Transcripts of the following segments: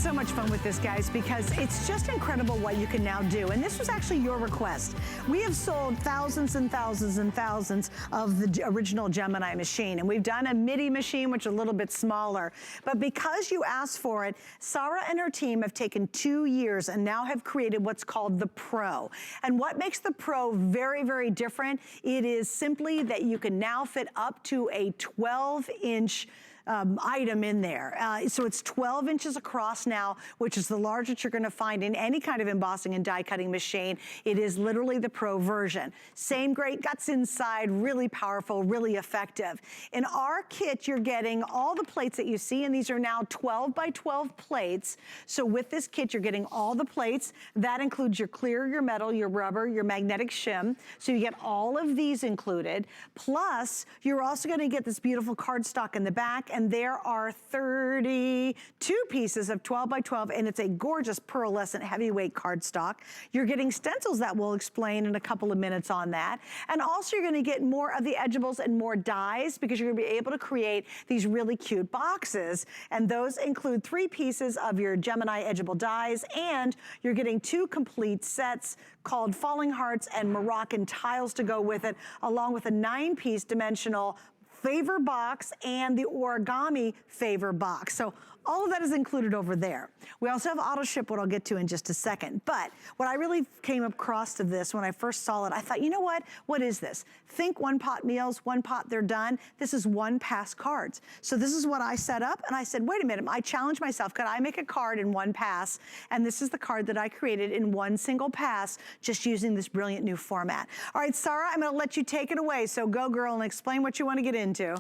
so much fun with this, guys, because it's just incredible what you can now do. And this was actually your request. We have sold thousands and thousands and thousands of the original Gemini machine. And we've done a midi machine, which is a little bit smaller. But because you asked for it, Sarah and her team have taken 2 years and now have created what's called the Pro. And what makes the Pro very, very different, it is simply that you can now fit up to a 12-inch item in there. So it's 12 inches across now, which is the largest you're gonna find in any kind of embossing and die cutting machine. It is literally the Pro version. Same great guts inside, really powerful, really effective. In our kit, you're getting all the plates that you see, and these are now 12 by 12 plates. So with this kit, you're getting all the plates. That includes your clear, your metal, your rubber, your magnetic shim. So you get all of these included. Plus, you're also gonna get this beautiful cardstock in the back, and there are 32 pieces of 12 by 12, and it's a gorgeous pearlescent heavyweight cardstock. You're getting stencils that we'll explain in a couple of minutes on that. And also you're gonna get more of the edgeables and more dies, because you're gonna be able to create these really cute boxes. And those include 3 pieces of your Gemini edgeable dies, and you're getting 2 complete sets called Falling Hearts and Moroccan tiles to go with it, along with a 9-piece dimensional favor box and the origami favor box. So all of that is included over there. We also have auto ship, what I'll get to in just a second. But what I really came across to this when I first saw it, I thought, you know what is this? Think one pot meals, one pot, they're done. This is one pass cards. So this is what I set up, and I said, wait a minute, I challenged myself, could I make a card in one pass? And this is the card that I created in one single pass, just using this brilliant new format. All right, Sarah, I'm gonna let you take it away. So go, girl, and explain what you wanna get into.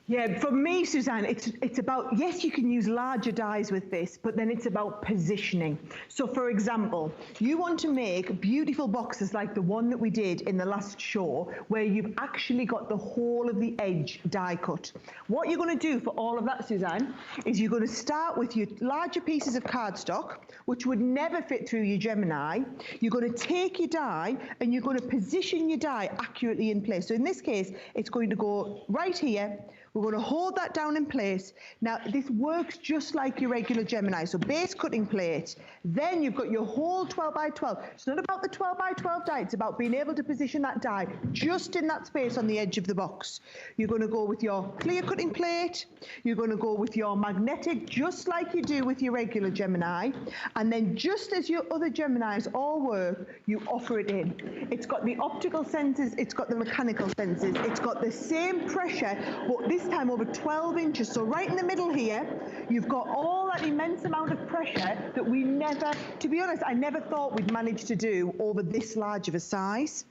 Yeah, for me, Suzanne, it's about, yes, you can use larger dies with this, but then it's about positioning. So for example, you want to make beautiful boxes like the one that we did in the last show, where you've actually got the whole of the edge die cut. What you're going to do for all of that, Suzanne, is you're going to start with your larger pieces of cardstock, which would never fit through your Gemini. You're going to take your die and you're going to position your die accurately in place. So in this case, it's going to go right here. We're going to hold that down in place. Now, this works just like your regular Gemini. So base cutting plate, then you've got your whole 12 by 12. It's not about the 12 by 12 die, it's about being able to position that die just in that space on the edge of the box. You're going to go with your clear cutting plate, you're going to go with your magnetic, just like you do with your regular Gemini. And then just as your other Geminis all work, you offer it in. It's got the optical sensors, it's got the mechanical sensors, it's got the same pressure, but this time over 12 inches. So right in the middle here, you've got all that immense amount of pressure that we never, to be honest, I never thought we'd manage to do over this large of a size.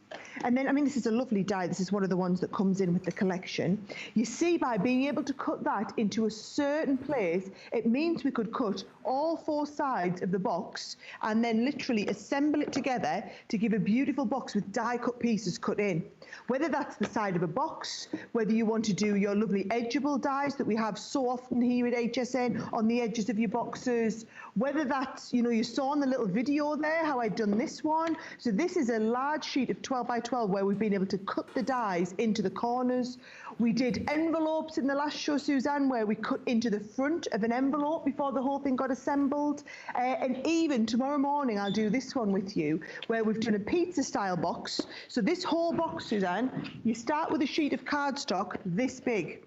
And then, I mean, this is a lovely die. This is one of the ones that comes in with the collection. You see, by being able to cut that into a certain place, it means we could cut all 4 sides of the box and then literally assemble it together to give a beautiful box with die cut pieces cut in. Whether that's the side of a box, whether you want to do your lovely edgeable dies that we have so often here at HSN on the edges of your boxes, whether that's, you know, you saw in the little video there how I'd done this one. So this is a large sheet of 12 by 12 where we've been able to cut the dies into the corners. We did envelopes in the last show, Suzanne, where we cut into the front of an envelope before the whole thing got assembled. And even tomorrow morning, I'll do this one with you, where we've done a pizza style box. So this whole box, Suzanne, you start with a sheet of cardstock this big.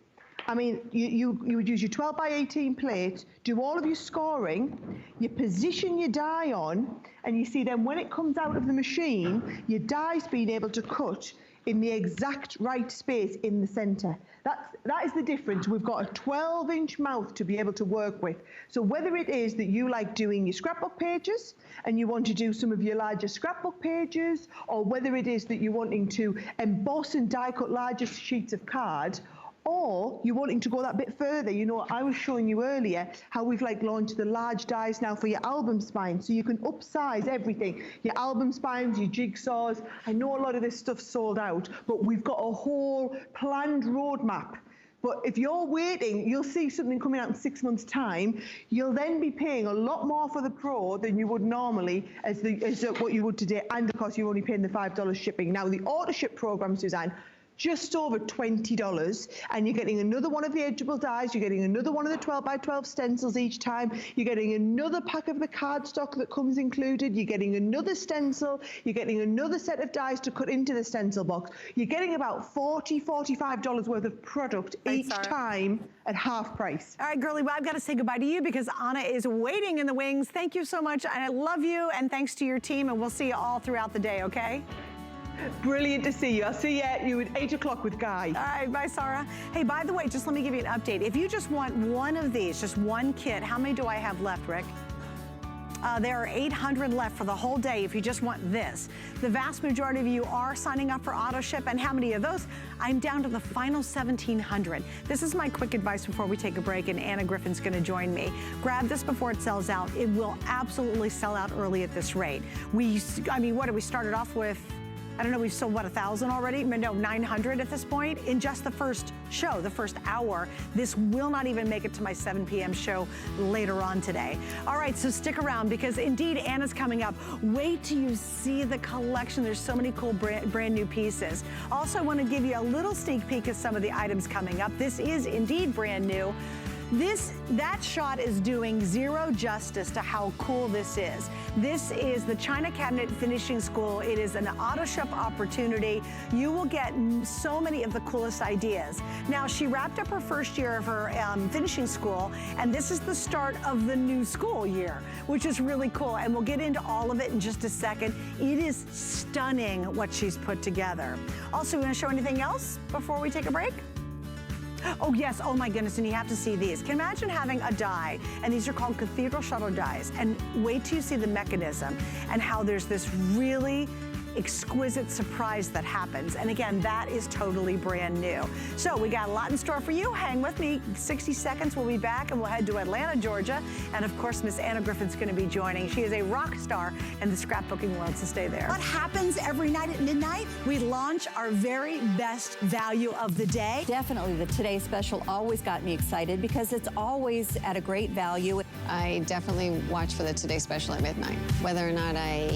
I mean, you would use your 12 by 18 plate, do all of your scoring, you position your die on, and you see then when it comes out of the machine, your die's being able to cut in the exact right space in the center. That is the difference. We've got a 12-inch mouth to be able to work with. So whether it is that you like doing your scrapbook pages and you want to do some of your larger scrapbook pages, or whether it is that you're wanting to emboss and die cut larger sheets of card, or you're wanting to go that bit further. You know, I was showing you earlier how we've like launched the large dies now for your album spines, so you can upsize everything. Your album spines, your jigsaws. I know a lot of this stuff's sold out, but we've got a whole planned roadmap. But if you're waiting, you'll see something coming out in 6 months' time. You'll then be paying a lot more for the Pro than you would normally as what you would today. And of course, you're only paying the $5 shipping. Now, the auto ship program, Suzanne, just over $20, and you're getting another one of the edgeable dies, you're getting another one of the 12 by 12 stencils each time, you're getting another pack of the cardstock that comes included, you're getting another stencil, you're getting another set of dies to cut into the stencil box. You're getting about $40, $45 worth of product each time at half price. All right, girlie, well, I've got to say goodbye to you because Anna is waiting in the wings. Thank you so much, and I love you, and thanks to your team, and we'll see you all throughout the day, okay? Brilliant to see you. I'll see you at 8 o'clock with Guy. All right, bye, Sarah. Hey, by the way, just let me give you an update. If you just want one of these, just one kit, how many do I have left, Rick? There are 800 left for the whole day if you just want this. The vast majority of you are signing up for auto ship, and how many of those? I'm down to the final 1,700. This is my quick advice before we take a break, and Anna Griffin's gonna join me. Grab this before it sells out. It will absolutely sell out early at this rate. I mean, what did we started off with? I don't know, we've sold, what, 1,000 already? No, 900 at this point in just the first show, the first hour. This will not even make it to my 7 p.m. show later on today. All right, so stick around because indeed Anna's coming up. Wait till you see the collection. There's so many cool brand new pieces. Also, I want to give you a little sneak peek of some of the items coming up. This is indeed brand new. That shot is doing zero justice to how cool this is. This is the China Cabinet Finishing School. It is an auto ship opportunity. You will get so many of the coolest ideas. Now, she wrapped up her first year of her finishing school, and this is the start of the new school year, which is really cool. And we'll get into all of it in just a second. It is stunning what she's put together. Also, you want to show anything else before we take a break? Oh yes, oh my goodness, and you have to see these. Can you imagine having a die, and these are called Cathedral shuttle dies, and wait till you see the mechanism and how there's this really exquisite surprise that happens. And again, that is totally brand new. So we got a lot in store for you. Hang with me, 60 seconds, we'll be back and we'll head to Atlanta, Georgia. And of course, Miss Anna Griffin's gonna be joining. She is a rock star in the scrapbooking world, so stay there. What happens every night at midnight? We launch our very best value of the day. Definitely the Today Special always got me excited because it's always at a great value. I definitely watch for the Today Special at midnight. Whether or not I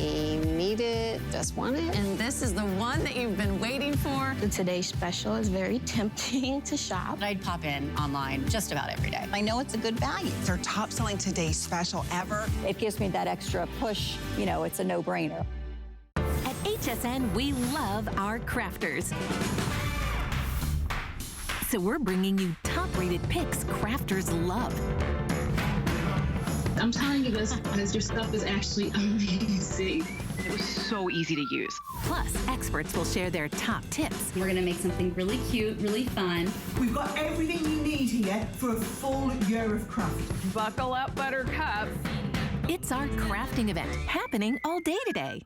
need it, just want it. And this is the one that you've been waiting for. The Today Special is very tempting to shop. I'd pop in online just about every day. I know it's a good value. It's our top selling Today Special ever. It gives me that extra push, you know, it's a no-brainer. At HSN, we love our crafters. So we're bringing you top-rated picks crafters love. I'm telling you this because your stuff is actually amazing. It was so easy to use. Plus, experts will share their top tips. We're gonna make something really cute, really fun. We've got everything you need here for a full year of craft. Buckle up, Buttercup. It's our crafting event happening all day today.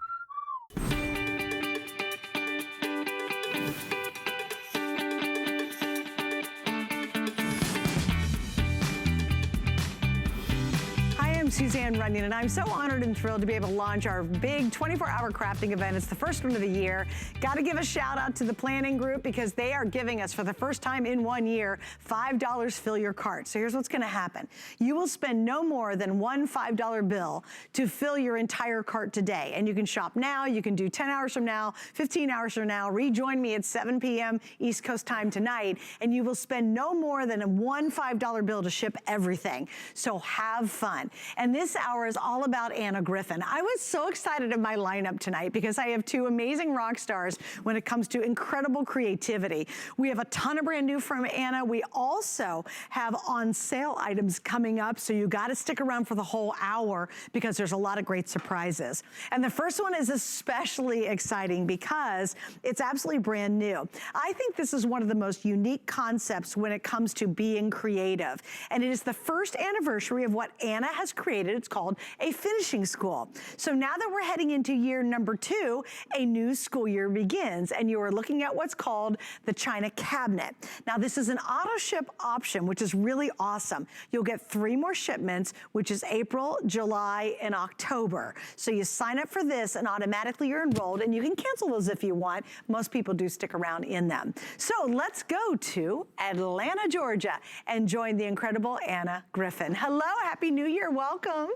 Suzanne Runyon, and I'm so honored and thrilled to be able to launch our big 24-hour crafting event. It's the first one of the year. Got to give a shout out to the planning group because they are giving us, for the first time in 1 year, $5 fill your cart. So here's what's going to happen. You will spend no more than one $5 bill to fill your entire cart today. And you can shop now. You can do 10 hours from now, 15 hours from now. Rejoin me at 7 p.m. East Coast time tonight, and you will spend no more than one $5 bill to ship everything. So have fun. And this hour is all about Anna Griffin. I was so excited in my lineup tonight because I have two amazing rock stars when it comes to incredible creativity. We have a ton of brand new from Anna. We also have on sale items coming up, so you got to stick around for the whole hour because there's a lot of great surprises. And the first one is especially exciting because it's absolutely brand new. I think this is one of the most unique concepts when it comes to being creative. And it is the first anniversary of what Anna has created. It's called a finishing school. So now that we're heading into year number 2, a new school year begins, and you are looking at what's called the China Cabinet. Now this is an auto ship option, which is really awesome. You'll get 3 more shipments, which is April, July, and October. So you sign up for this and automatically you're enrolled, and you can cancel those if you want. Most people do stick around in them. So let's go to Atlanta, Georgia, and join the incredible Anna Griffin. Hello, Happy New Year, welcome.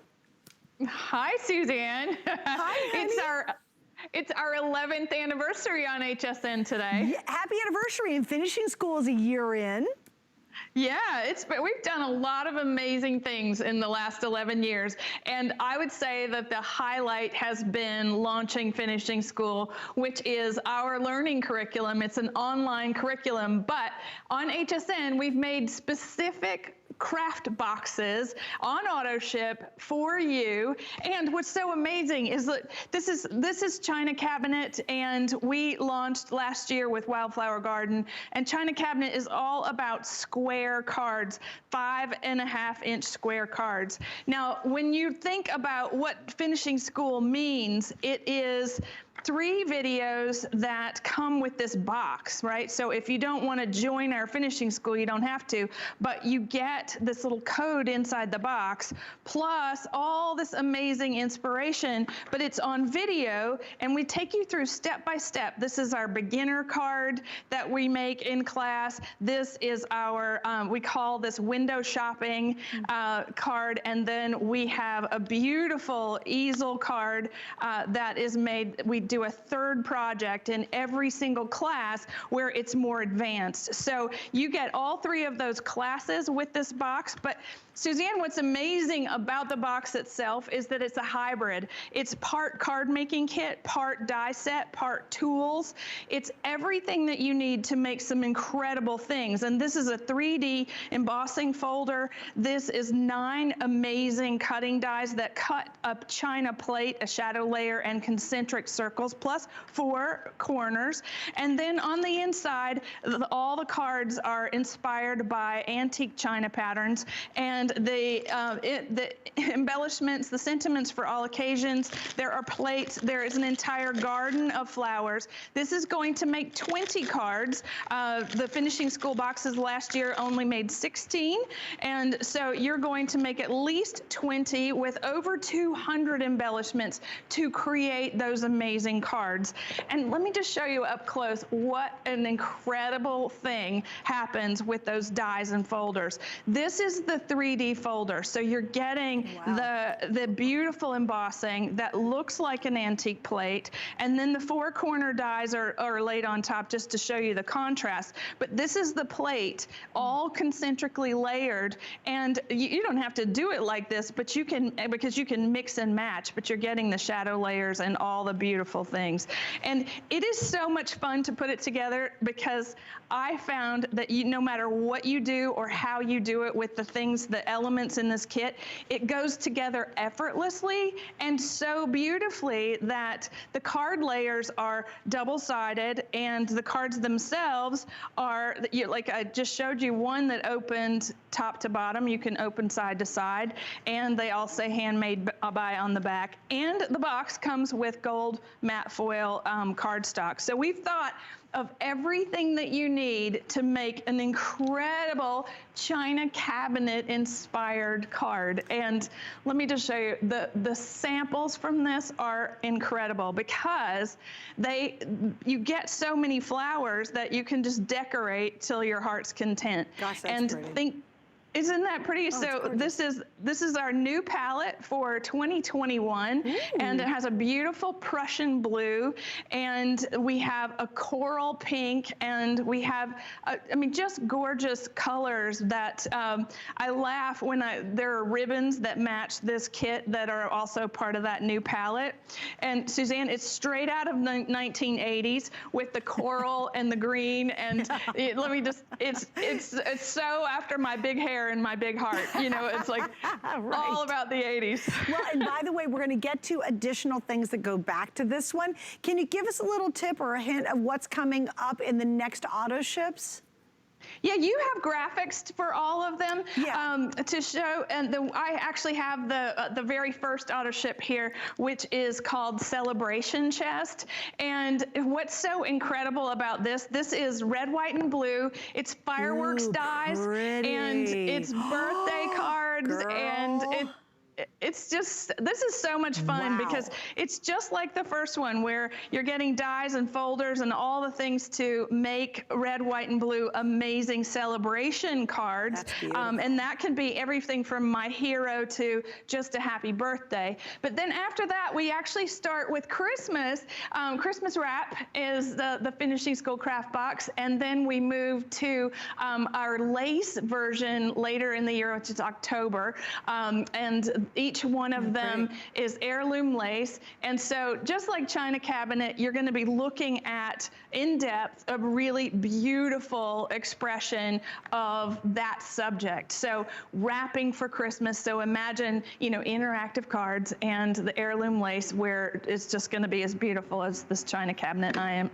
Hi, Suzanne. Hi, honey. It's our 11th anniversary on HSN today. Yeah, happy anniversary, and finishing school is a year in. Yeah, we've done a lot of amazing things in the last 11 years. And I would say that the highlight has been launching Finishing School, which is our learning curriculum. It's an online curriculum, but on HSN, we've made specific craft boxes on auto ship for you. And what's so amazing is that this is China Cabinet, and we launched last year with Wildflower Garden, and China Cabinet is all about square cards, 5.5-inch square cards. Now, when you think about what Finishing School means, it is 3 videos that come with this box, right? So if you don't want to join our Finishing School, you don't have to, but you get this little code inside the box, plus all this amazing inspiration, but it's on video, and we take you through step by step. This is our beginner card that we make in class. This is our, we call this window shopping card, and then we have a beautiful easel card that is made, we do a 3rd project in every single class where it's more advanced. So you get all 3 of those classes with this box. But Suzanne, what's amazing about the box itself is that it's a hybrid. It's part card making kit, part die set, part tools. It's everything that you need to make some incredible things. And this is a 3D embossing folder. This is 9 amazing cutting dies that cut a china plate, a shadow layer, and concentric circles, plus 4 corners. And then on the inside, all the cards are inspired by antique china patterns, and the embellishments, the sentiments for all occasions. There are plates. There is an entire garden of flowers. This is going to make 20 cards. The Finishing School boxes last year only made 16, and so you're going to make at least 20 with over 200 embellishments to create those amazing cards. And let me just show you up close what an incredible thing happens with those dies and folders. This is the 3D folder, so you're getting the beautiful embossing that looks like an antique plate, and then the 4 corner dies are laid on top just to show you the contrast. But this is the plate, all concentrically layered, and you don't have to do it like this, but you can, because you can mix and match, but you're getting the shadow layers and all the beautiful things. And it is so much fun to put it together, because I found that no matter what you do or how you do it with the things, the elements in this kit, it goes together effortlessly and so beautifully that the card layers are double-sided, and the cards themselves are, like I just showed you one that opened top to bottom. You can open side to side, and they all say handmade by on the back. And the box comes with gold matte foil cardstock. So we've thought of everything that you need to make an incredible China Cabinet inspired card. And let me just show you, the samples from this are incredible, because you get so many flowers that you can just decorate till your heart's content. Gosh, that's pretty. Isn't that pretty? Oh, so this is our new palette for 2021, and it has a beautiful Prussian blue, and we have a coral pink, and we have, just gorgeous colors that I laugh when there are ribbons that match this kit that are also part of that new palette. And Suzanne, it's straight out of the 1980s with the coral and the green, and it's so after my big hair and my big heart, it's like right. All about the 80s. Well, and by the way, we're going to get to additional things that go back to this one. Can you give us a little tip or a hint of what's coming up in the next auto ships? Yeah, you have graphics for all of them to show, and I actually have the very first auto ship here, which is called Celebration Chest. And what's so incredible about this is red, white, and blue. It's fireworks dies, and it's birthday cards, Girl. and It's just, this is so much fun because it's just like the first one where you're getting dies and folders and all the things to make red, white, and blue amazing celebration cards. And that can be everything from my hero to just a happy birthday. But then after that, we actually start with Christmas. Christmas wrap is the finishing school craft box. And then we move to our lace version later in the year, which is October. And each one of them is heirloom lace. And so just like China Cabinet, you're going to be looking at in depth a really beautiful expression of that subject. So wrapping for Christmas. So imagine, you know, interactive cards and the heirloom lace where it's just going to be as beautiful as this China Cabinet. I'm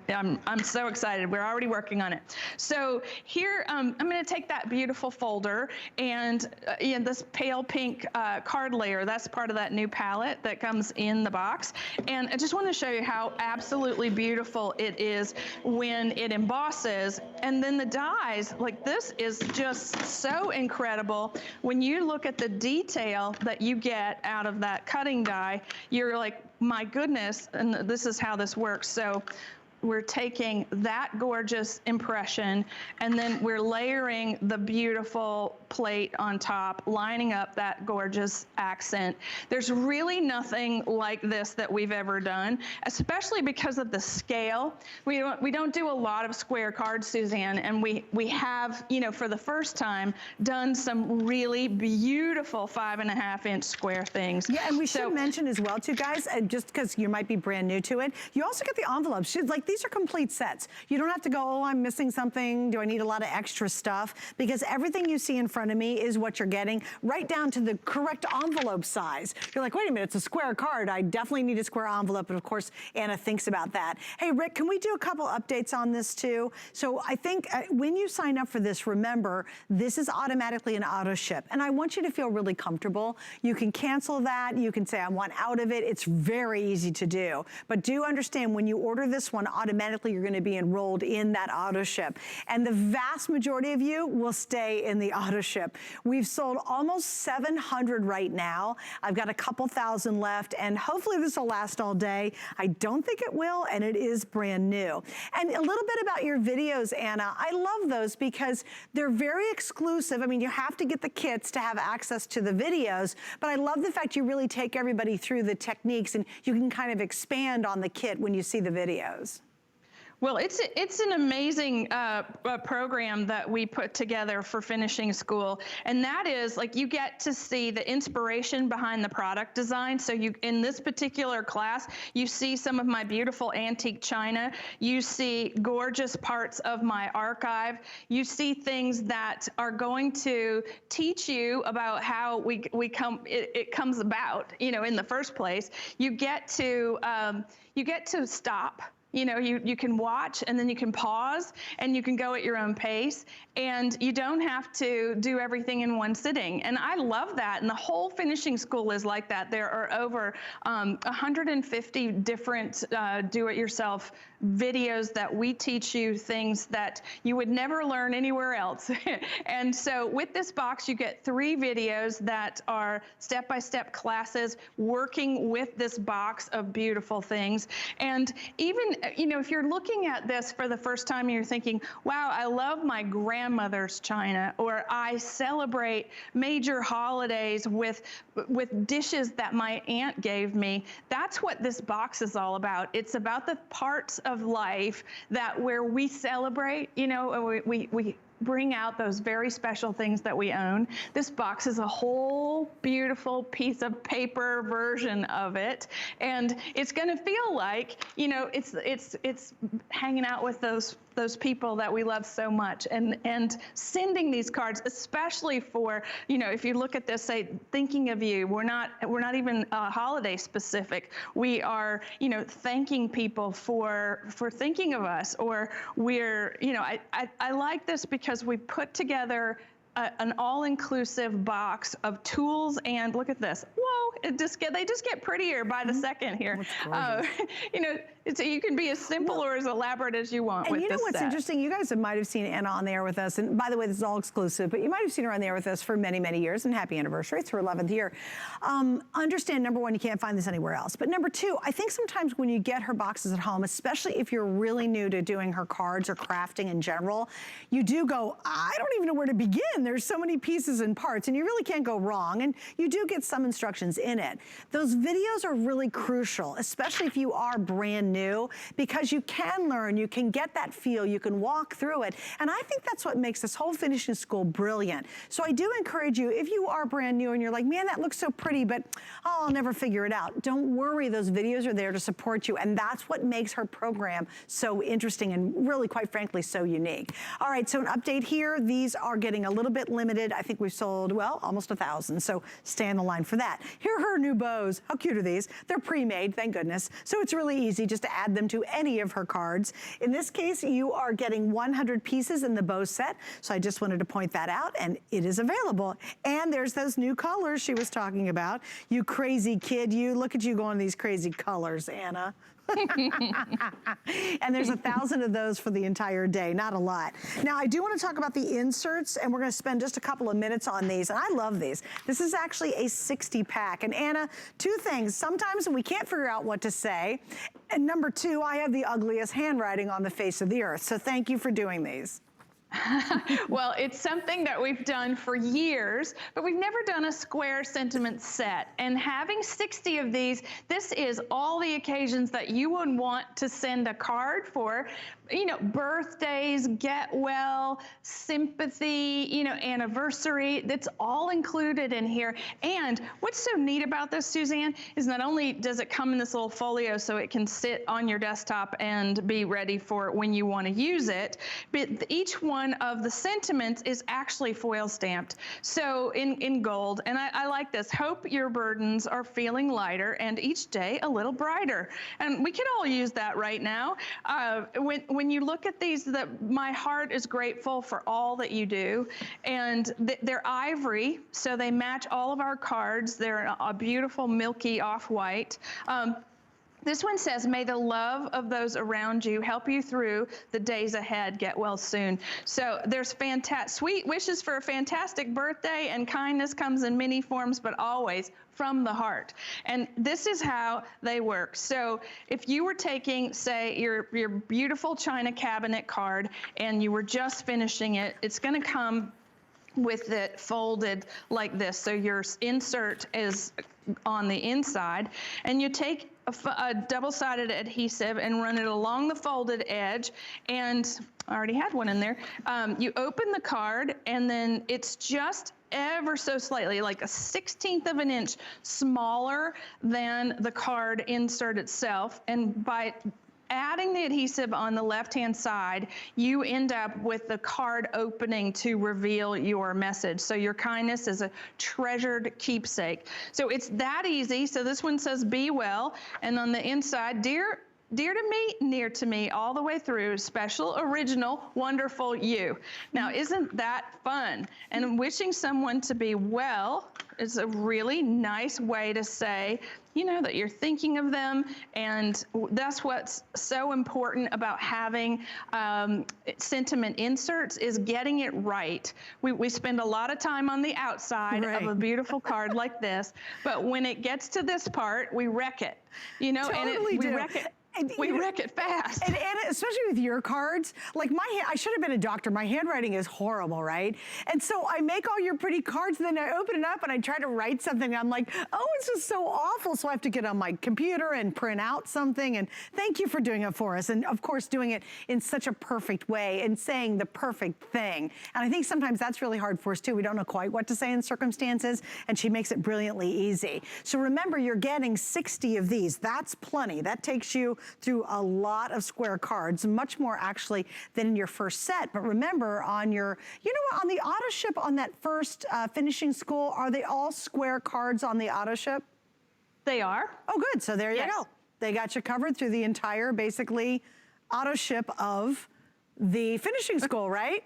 so excited. We're already working on it. So here, I'm going to take that beautiful folder and this pale pink card layer. That's part of that new palette that comes in the box. And I just want to show you how absolutely beautiful it is when it embosses. And then the dies, like this is just so incredible. When you look at the detail that you get out of that cutting die, you're like, my goodness, and this is how this works. So we're taking that gorgeous impression and then we're layering the beautiful plate on top, lining up that gorgeous accent. There's really nothing like this that we've ever done, especially because of the scale. We don't do a lot of square cards, Suzanne, and we have, you know, for the first time, done some really beautiful 5.5-inch square things. Yeah, and we should mention as well, too, guys, just because you might be brand new to it, you also get the envelopes. Like, these are complete sets. You don't have to go, oh, I'm missing something. Do I need a lot of extra stuff? Because everything you see in front of me is what you're getting, right down to the correct envelope size. You're like, wait a minute, it's a square card. I definitely need a square envelope. And of course, Anna thinks about that. Hey, Rick, can we do a couple updates on this too? So I think when you sign up for this, remember, this is automatically an auto ship. And I want you to feel really comfortable. You can cancel that. You can say, I want out of it. It's very easy to do. But do understand when you order this one, automatically you're going to be enrolled in that auto ship. And the vast majority of you will stay in the auto ship. We've sold almost 700 right now. I've got a couple thousand left, and hopefully this will last all day. I don't think it will, and it is brand new. And a little bit about your videos, Anna. I love those because they're very exclusive. I mean, you have to get the kits to have access to the videos, but I love the fact you really take everybody through the techniques and you can kind of expand on the kit when you see the videos. Well, it's an amazing program that we put together for finishing school, and that is like you get to see the inspiration behind the product design. So you, in this particular class, you see some of my beautiful antique china. You see gorgeous parts of my archive. You see things that are going to teach you about how it comes about, you know, in the first place. You get to stop. You know, you can watch and then you can pause and you can go at your own pace and you don't have to do everything in one sitting. And I love that. And the whole finishing school is like that. There are over 150 different do-it-yourself videos that we teach you things that you would never learn anywhere else. And so with this box, you get 3 videos that are step-by-step classes working with this box of beautiful things. And even, you know, if you're looking at this for the first time and you're thinking, wow, I love my grandmother's china, or I celebrate major holidays with dishes that my aunt gave me, that's what this box is all about. It's about the parts of life that where we celebrate, you know, we bring out those very special things that we own. This box is a whole beautiful piece of paper version of it, and it's going to feel like, you know, it's hanging out with those people that we love so much, and sending these cards, especially for, you know, if you look at this, say, thinking of you. We're not even holiday specific. We are, you know, thanking people for thinking of us, or we're, you know, I like this because we put together an all-inclusive box of tools, and look at this. Whoa, they just get prettier by the second here. You know, you can be as simple or as elaborate as you want with this set. And you know what's interesting? You guys might have seen Anna on the air with us, and by the way, this is all exclusive, but you might have seen her on the air with us for many, many years, and happy anniversary. It's her 11th year. Understand, number one, you can't find this anywhere else. But number two, I think sometimes when you get her boxes at home, especially if you're really new to doing her cards or crafting in general, you do go, I don't even know where to begin. There's so many pieces and parts, and you really can't go wrong. And you do get some instructions in it. Those videos are really crucial, especially if you are brand new, because you can learn, you can get that feel, you can walk through it. And I think that's what makes this whole finishing school brilliant. So I do encourage you, if you are brand new and you're like, man, that looks so pretty, but oh, I'll never figure it out. Don't worry, those videos are there to support you. And that's what makes her program so interesting and really, quite frankly, so unique. All right, so an update here. These are getting a little bit limited. I think we've sold, well, almost 1,000. So stay on the line for that. Here are her new bows. How cute are these? They're pre-made, thank goodness. So it's really easy just to add them to any of her cards. In this case, you are getting 100 pieces in the bow set. So I just wanted to point that out, and it is available. And there's those new colors she was talking about. You crazy kid, you. Look at you going these crazy colors, Anna. And there's 1,000 of those for the entire day, not a lot. Now, I do want to talk about the inserts, and we're going to spend just a couple of minutes on these, and I love these. This is actually a 60 pack. And Anna, two things. Sometimes we can't figure out what to say. And number two, I have the ugliest handwriting on the face of the earth. So thank you for doing these. Well, it's something that we've done for years, but we've never done a square sentiment set. And having 60 of these, this is all the occasions that you would want to send a card for. You know, birthdays, get well, sympathy, you know, anniversary, that's all included in here. And what's so neat about this, Suzanne, is not only does it come in this little folio so it can sit on your desktop and be ready for when you want to use it, but each one of the sentiments is actually foil stamped, so in gold. And I like this. Hope your burdens are feeling lighter and each day a little brighter. And we can all use that right now. When you look at these, my heart is grateful for all that you do. And they're ivory, so they match all of our cards. They're a beautiful milky off-white. This one says, may the love of those around you help you through the days ahead. Get well soon. So there's sweet wishes for a fantastic birthday, and kindness comes in many forms, but always from the heart. And this is how they work. So if you were taking, say, your beautiful china cabinet card and you were just finishing it, it's going to come with it folded like this. So your insert is on the inside, and you take a double-sided adhesive and run it along the folded edge, and I already had one in there. You open the card, and then it's just ever so slightly, like a 1/16 of an inch smaller than the card insert itself, and by adding the adhesive on the left-hand side, you end up with the card opening to reveal your message. So your kindness is a treasured keepsake. So it's that easy. So this one says, be well. And on the inside, dear to me, near to me, all the way through, special, original, wonderful you. Now, isn't that fun? And wishing someone to be well is a really nice way to say, you know, that you're thinking of them. And that's what's so important about having sentiment inserts, is getting it right. We spend a lot of time on the outside of a beautiful card like this, but when it gets to this part, we wreck it. You know, totally we wreck it. We wreck it fast. And especially with your cards, like I should have been a doctor. My handwriting is horrible, right? And so I make all your pretty cards, and then I open it up and I try to write something. And I'm like, oh, it's just so awful. So I have to get on my computer and print out something. And thank you for doing it for us. And of course, doing it in such a perfect way and saying the perfect thing. And I think sometimes that's really hard for us too. We don't know quite what to say in circumstances, and she makes it brilliantly easy. So remember, you're getting 60 of these. That's plenty. That takes you through a lot of square cards, much more actually than in your first set. But remember, on your, you know what, on the auto ship, on that first finishing school, are they all square cards on the auto ship? They are. Oh, good. So there you go. They got you covered through the entire, basically, auto ship of the finishing school, right?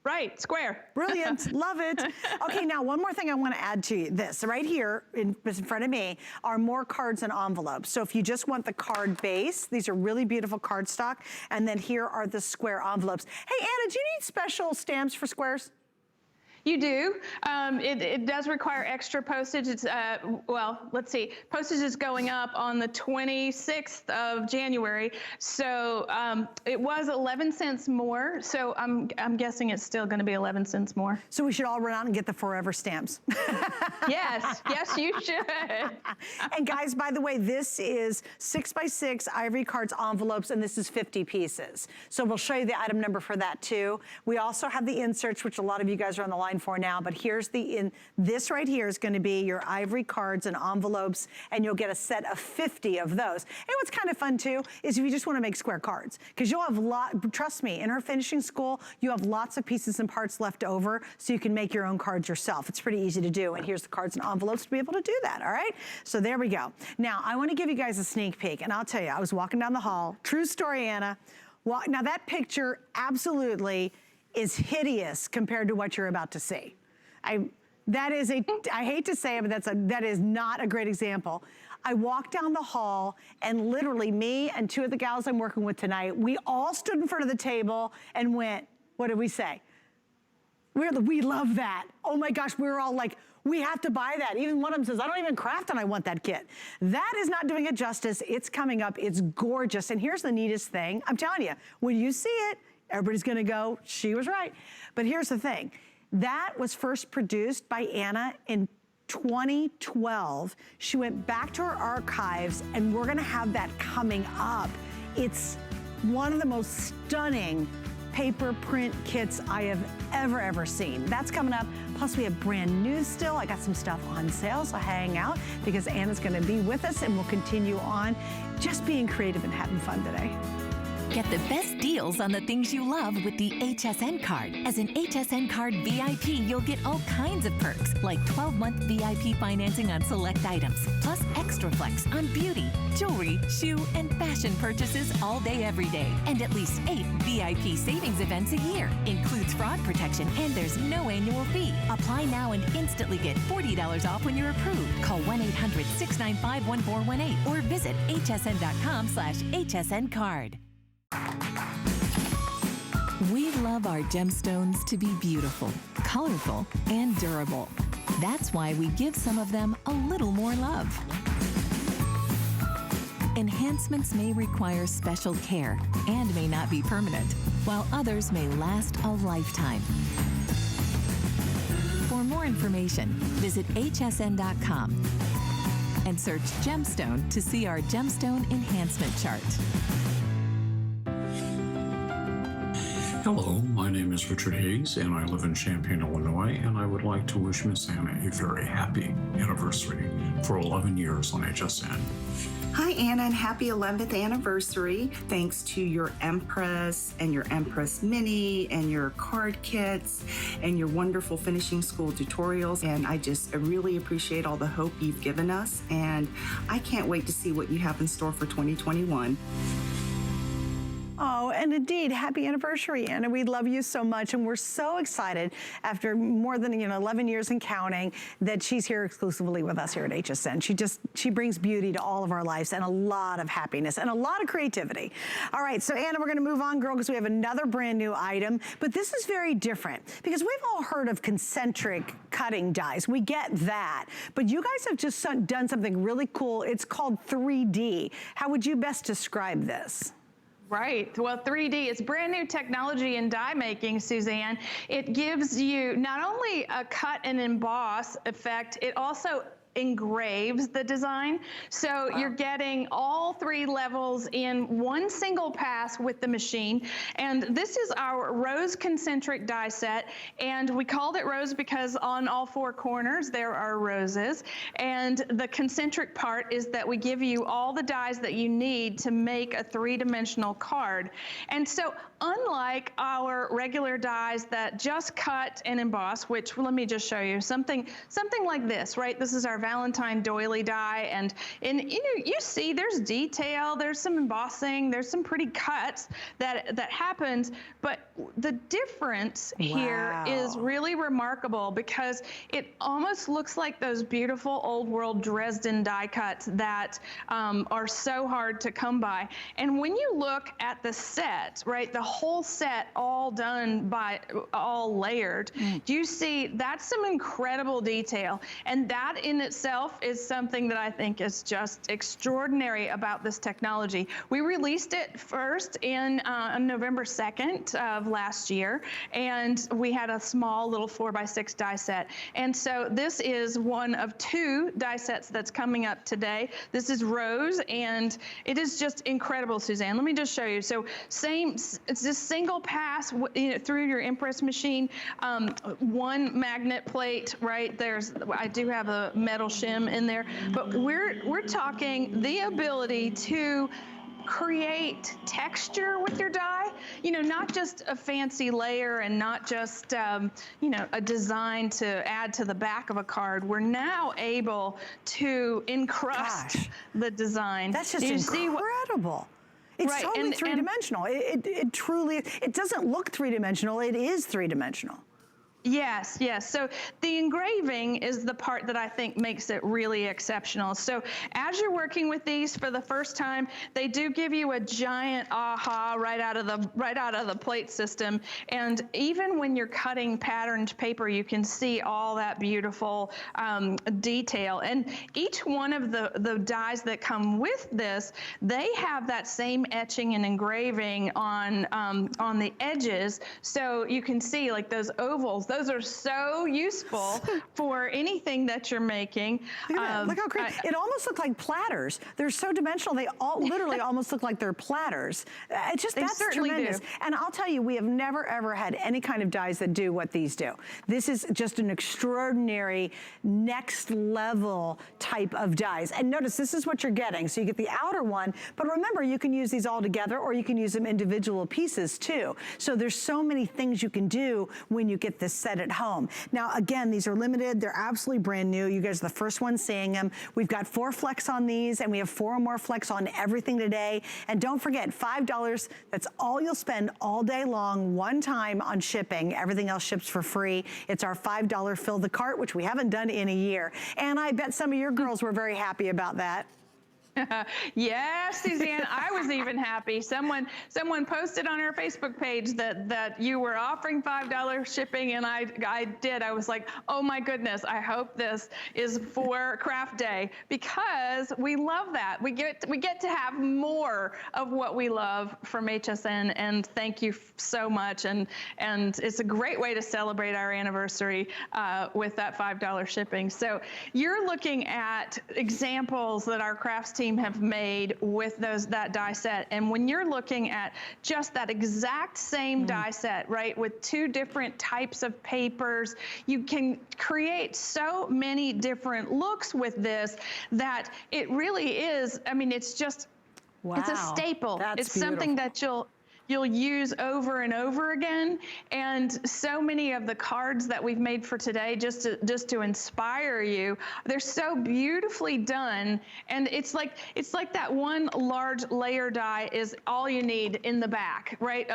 Right, square. Brilliant, love it. Okay, now one more thing I want to add to this. Right here in front of me are more cards and envelopes. So if you just want the card base, these are really beautiful cardstock. And then here are the square envelopes. Hey, Anna, do you need special stamps for squares? You do. It does require extra postage. It's, well, let's see. Postage is going up on the 26th of January. So it was 11 cents more. So I'm guessing it's still going to be 11 cents more. So we should all run out and get the forever stamps. Yes, yes, you should. And guys, by the way, this is 6x6 ivory cards envelopes, and this is 50 pieces. So we'll show you the item number for that too. We also have the inserts, which a lot of you guys are on the line for now, but here's this right here is going to be your ivory cards and envelopes, and you'll get a set of 50 of those. And what's kind of fun too is if you just want to make square cards, because you'll have trust me, in her finishing school, you have lots of pieces and parts left over, so you can make your own cards yourself. It's pretty easy to do, and here's the cards and envelopes to be able to do that, all right? So there we go. Now, I want to give you guys a sneak peek, and I'll tell you, I was walking down the hall, true story, Anna. Now that picture absolutely is hideous compared to what you're about to see. I hate to say it, but that is not a great example. I walked down the hall, and literally me and two of the gals I'm working with tonight, we all stood in front of the table and went, what did we say? We love that. Oh my gosh, we were all like, we have to buy that. Even one of them says, I don't even craft and I want that kit. That is not doing it justice. It's coming up, it's gorgeous. And here's the neatest thing. I'm telling you, when you see it, everybody's gonna go, she was right. But here's the thing. That was first produced by Anna in 2012. She went back to her archives, and we're gonna have that coming up. It's one of the most stunning paper print kits I have ever seen. That's coming up. Plus we have brand new still. I got some stuff on sale, so hang out because Anna's gonna be with us, and we'll continue on just being creative and having fun today. Get the best deals on the things you love with the HSN card. As an HSN card VIP, you'll get all kinds of perks, like 12-month VIP financing on select items, plus extra flex on beauty, jewelry, shoe, and fashion purchases all day, every day. And at least 8 VIP savings events a year. Includes fraud protection, and there's no annual fee. Apply now and instantly get $40 off when you're approved. Call 1-800-695-1418 or visit hsn.com/HSN card. We love our gemstones to be beautiful, colorful, and durable. That's why we give some of them a little more love. Enhancements may require special care and may not be permanent, while others may last a lifetime. For more information, visit hsn.com and search gemstone to see our gemstone enhancement chart. Hello, my name is Richard Higgs, and I live in Champaign, Illinois, and I would like to wish Miss Anna a very happy anniversary for 11 years on HSN. Hi, Anna, and happy 11th anniversary. Thanks to your Empress and your Empress Mini and your card kits and your wonderful finishing school tutorials. And I really appreciate all the hope you've given us, and I can't wait to see what you have in store for 2021. Oh, and indeed, happy anniversary, Anna. We love you so much, and we're so excited after more than 11 years and counting that she's here exclusively with us here at HSN. She brings beauty to all of our lives and a lot of happiness and a lot of creativity. All right, so Anna, we're going to move on, girl, because we have another brand new item, but this is very different because we've all heard of concentric cutting dies. We get that, but you guys have just done something really cool. It's called 3D. How would you best describe this? Right. Well, 3D is brand new technology in die making, Suzanne. It gives you not only a cut and emboss effect, it also engraves the design. So you're getting all 3 levels in one single pass with the machine. And this is our rose concentric die set. And we called it rose because on all 4 corners there are roses. And the concentric part is that we give you all the dies that you need to make a 3-dimensional card. And so unlike our regular dies that just cut and emboss, which let me just show you something like this, right? This is our our Valentine doily die, and you see there's detail, there's some embossing, there's some pretty cuts that happens, but the difference here is really remarkable because it almost looks like those beautiful old world Dresden die cuts that are so hard to come by. And when you look at the set, right, the whole set all done by, all layered, you see that's some incredible detail. And that in itself is something that I think is just extraordinary about this technology. We released it first on November 2nd of last year, and we had a small little 4x6 die set. And so this is one of 2 die sets that's coming up today. This is Rose, and it is just incredible, Suzanne. Let me just show you. So it's this single pass through your impress machine, 1 magnet plate, right? I do have a metal shim in there, but we're talking the ability to create texture with your die, not just a fancy layer and not just, a design to add to the back of a card. We're now able to encrust the design. That's just incredible. It's totally three-dimensional. It truly, it doesn't look three-dimensional, it is three-dimensional. Yes, yes. So the engraving is the part that I think makes it really exceptional. So as you're working with these for the first time, they do give you a giant aha right out of the plate system. And even when you're cutting patterned paper, you can see all that beautiful detail. And each one of the dies that come with this, they have that same etching and engraving on the edges. So you can see like those ovals. Those are so useful for anything that you're making. Look at that. Look how great. It almost look like platters. They're so dimensional. They all literally almost look like they're platters. It's just, that's tremendous. And I'll tell you, we have never, ever had any kind of dies that do what these do. This is just an extraordinary next level type of dies. And notice, this is what you're getting. So you get the outer one, but remember, you can use these all together or you can use them individual pieces too. So there's so many things you can do when you get this set at home. Now, again, these are limited. They're absolutely brand new. You guys are the first ones seeing them. We've got 4 flex on these, and we have 4 more flex on everything today. And don't forget, $5, that's all you'll spend all day long, one time on shipping. Everything else ships for free. It's our $5 fill the cart, which we haven't done in a year. And I bet some of your girls were very happy about that. Yes, Suzanne, I was even happy. Someone posted on our Facebook page that you were offering $5 shipping, and I did. I was like, oh my goodness, I hope this is for Craft Day, because we love that. We get to have more of what we love from HSN, and thank you so much. And it's a great way to celebrate our anniversary with that $5 shipping. So you're looking at examples that our crafts team have made with that die set. And when you're looking at just that exact same die set, right, with 2 different types of papers, you can create so many different looks with this that it really is, I mean, it's just, it's a staple. It's something that you'll use over and over again. And so many of the cards that we've made for today, just to inspire you, they're so beautifully done. And it's like that one large layer die is all you need in the back, right,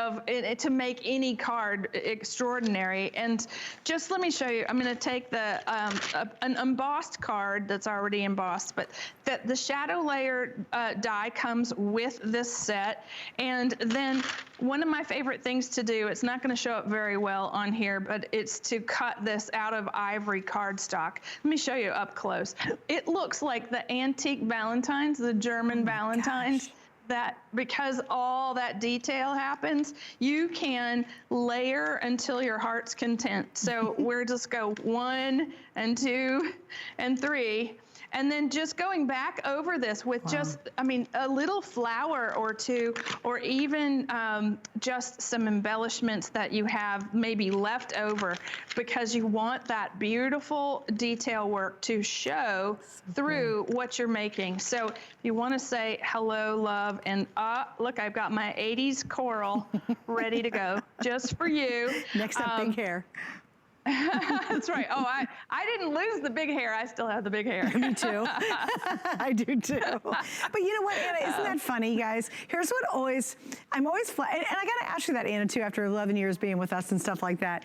to make any card extraordinary. And just let me show you, I'm gonna take an embossed card that's already embossed, but the shadow layer die comes with this set. And then one of my favorite things to do, it's not going to show up very well on here, but it's to cut this out of ivory cardstock. Let me show you up close. It looks like the antique Valentines, the German Valentines, that because all that detail happens, you can layer until your heart's content. So we're just go 1 and 2 and 3. And then just going back over this with just, I mean, a little flower or 2, or even just some embellishments that you have maybe left over, because you want that beautiful detail work to show through what you're making. So if you want to say hello, love, and look, I've got my 80s coral ready to go just for you. Next up, big hair. That's right. Oh, I didn't lose the big hair. I still have the big hair. Me too. I do too. But you know what, Anna, isn't that funny, guys? Here's what I'm always, and I got to ask you that, Anna, too, after 11 years being with us and stuff like that.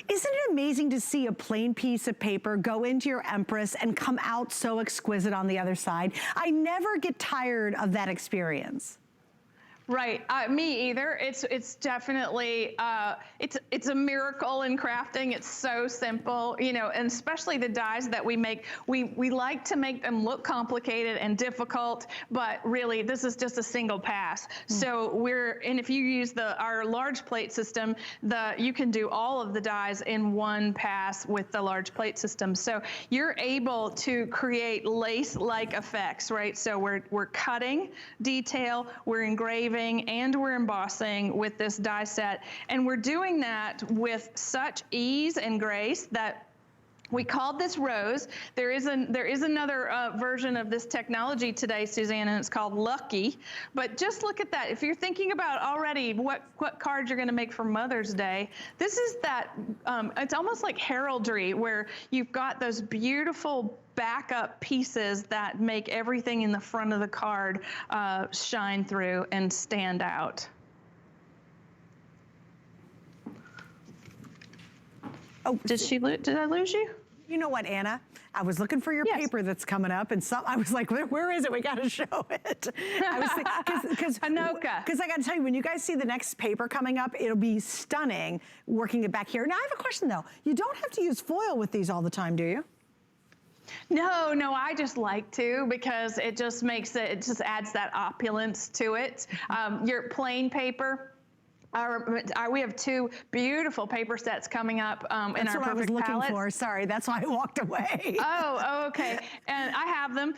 Isn't it amazing to see a plain piece of paper go into your Empress and come out so exquisite on the other side? I never get tired of that experience. Right, me either. It's definitely it's a miracle in crafting. It's so simple, you know, and especially the dies that we make. We like to make them look complicated and difficult, but really this is just a single pass. So and if you use our large plate system, you can do all of the dies in one pass with the large plate system. So you're able to create lace-like effects, right? So we're cutting detail, we're engraving, and we're embossing with this die set. And we're doing that with such ease and grace that we called this Rose. There is another version of this technology today, Suzanne, and it's called Lucky. But just look at that. If you're thinking about already what card you're going to make for Mother's Day, this is that, it's almost like heraldry, where you've got those beautiful backup pieces that make everything in the front of the card shine through and stand out. Oh, did I lose you? You know what, Anna? I was looking for your paper that's coming up, and I was like, where is it? We got to show it. I was thinking, because Honoka. Because I got to tell you, when you guys see the next paper coming up, it'll be stunning working it back here. Now, I have a question, though. You don't have to use foil with these all the time, do you? No, I just like to, because it just just adds that opulence to it. Your plain paper. We have two beautiful paper sets coming up in our perfect palettes. That's what I was looking for. Sorry, that's why I walked away. Oh, okay. And I have them,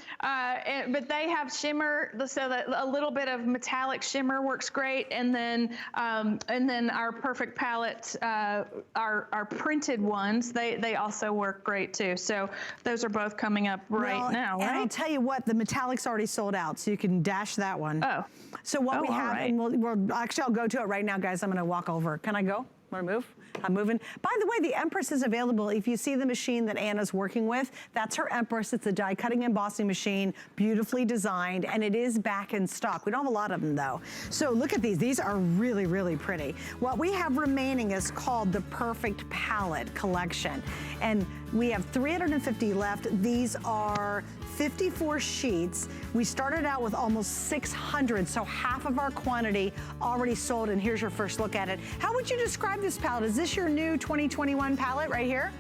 but they have shimmer, so that a little bit of metallic shimmer works great. And then our perfect palette, our printed ones, they also work great too. So those are both coming up right now, right? And I'll tell you what, the metallic's already sold out, so you can dash that one. Oh. So what we have, right. and actually I'll go to it right now, guys. I'm going to walk over. Can I go? Want to move? I'm moving. By the way, the Empress is available. If you see the machine that Anna's working with, that's her Empress. It's a die cutting embossing machine, beautifully designed, and it is back in stock. We don't have a lot of them though. So look at these. These are really, really pretty. What we have remaining is called the Perfect Palette Collection. And we have 350 left. These are 54 sheets. We started out with almost 600, so half of our quantity already sold, and here's your first look at it. How would you describe this palette? Is this your new 2021 palette right here?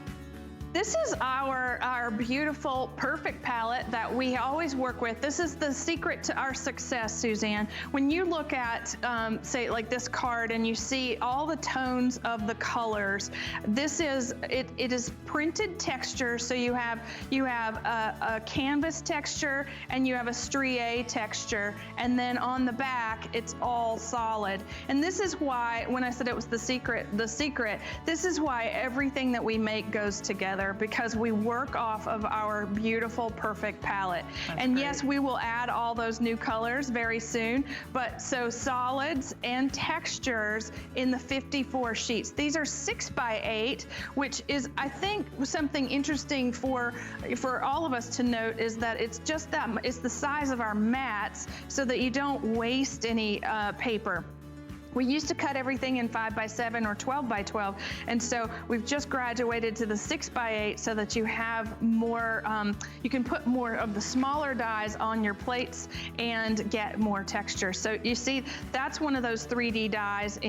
This is our beautiful perfect palette that we always work with. This is the secret to our success, Suzanne. When you look at, say, like this card, and you see all the tones of the colors, this is it is printed texture. So you have a canvas texture and you have a strié texture, and then on the back it's all solid. And this is why, when I said it was the secret, this is why everything that we make goes together, because we work off of our beautiful perfect palette. And great. Yes, we will add all those new colors very soon, but so solids and textures in the 54 sheets. These are 6x8, which is, I think, something interesting for all of us to note, is that it's just that, it's the size of our mats so that you don't waste any paper. We used to cut everything in 5x7 or 12x12, and so we've just graduated to the 6x8 so that you have more, you can put more of the smaller dies on your plates and get more texture. So you see, that's one of those 3D dies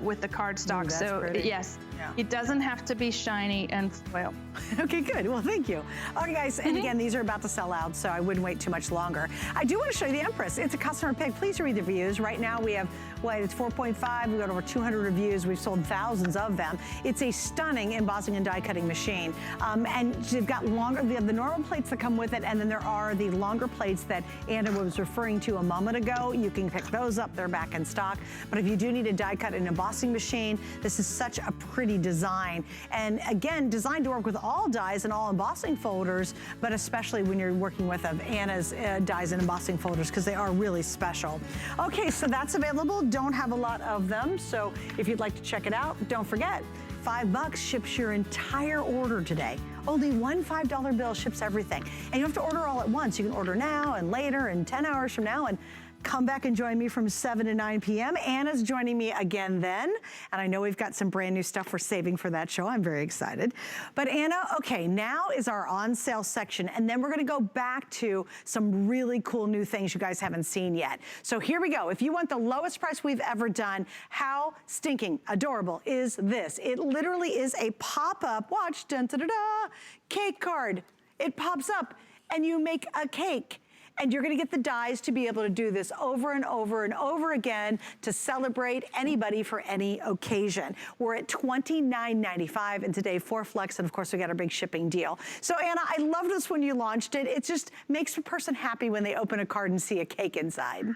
with the cardstock. Ooh, so pretty. Yes, yeah. It doesn't have to be shiny and foil. Okay, good. Well, thank you. All right, guys, and again, these are about to sell out, so I wouldn't wait too much longer. I do want to show you the Empress. It's a customer pick. Please read the reviews. Right now, we have, it's 4.5. We've got over 200 reviews. We've sold thousands of them. It's a stunning embossing and die cutting machine. And they've got longer, they have the normal plates that come with it, and then there are the longer plates that Anna was referring to a moment ago. You can pick those up. They're back in stock. But if you do need a die cut and embossing machine, this is such a pretty design. And again, designed to work with all dies and all embossing folders, but especially when you're working with Anna's dies and embossing folders, because they are really special. Okay, so that's available. don't have a lot of them. So if you'd like to check it out, don't forget, $5 ships your entire order today. Only one $5 bill ships everything. And you have to order all at once. You can order now and later and 10 hours from now, and come back and join me from 7 to 9 p.m. Anna's joining me again then. And I know we've got some brand new stuff we're saving for that show. I'm very excited. But Anna, okay, now is our on sale section. And then we're gonna go back to some really cool new things you guys haven't seen yet. So here we go. If you want the lowest price we've ever done, how stinking adorable is this? It literally is a pop-up, watch, dun-da-da-da, cake card. It pops up and you make a cake. And you're gonna get the dies to be able to do this over and over and over again to celebrate anybody for any occasion. We're at $29.95 and today 4 flex, and of course we got a big shipping deal. So Anna, I loved this when you launched it. It just makes a person happy when they open a card and see a cake inside.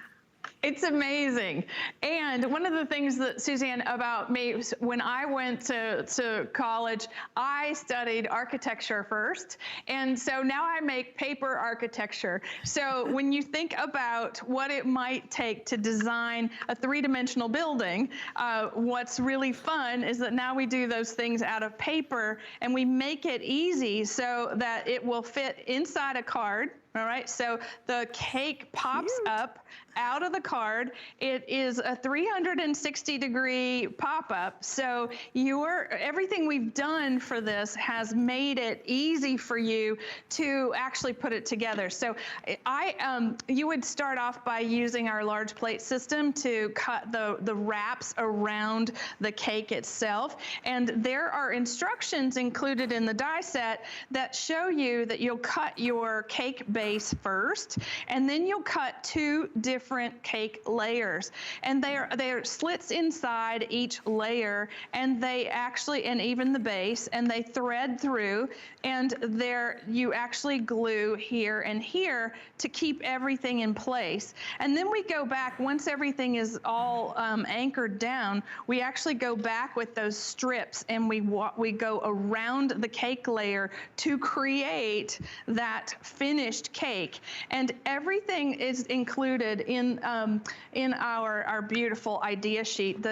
It's amazing. And one of the things that, Suzanne, about me, when I went to college, I studied architecture first. And so now I make paper architecture. So when you think about what it might take to design a 3-dimensional building, what's really fun is that now we do those things out of paper and we make it easy so that it will fit inside a card. All right, so the cake pops up out of the card. It is a 360-degree pop-up. So everything we've done for this has made it easy for you to actually put it together. So you would start off by using our large plate system to cut the wraps around the cake itself. And there are instructions included in the die set that show you that you'll cut your cake base first, and then you'll cut 2 different cake layers. And they are slits inside each layer, and and even the base, and they thread through, and you actually glue here and here to keep everything in place. And then we go back, once everything is all anchored down, we actually go back with those strips, and we go around the cake layer to create that finished cake. And everything is included in our beautiful idea sheet.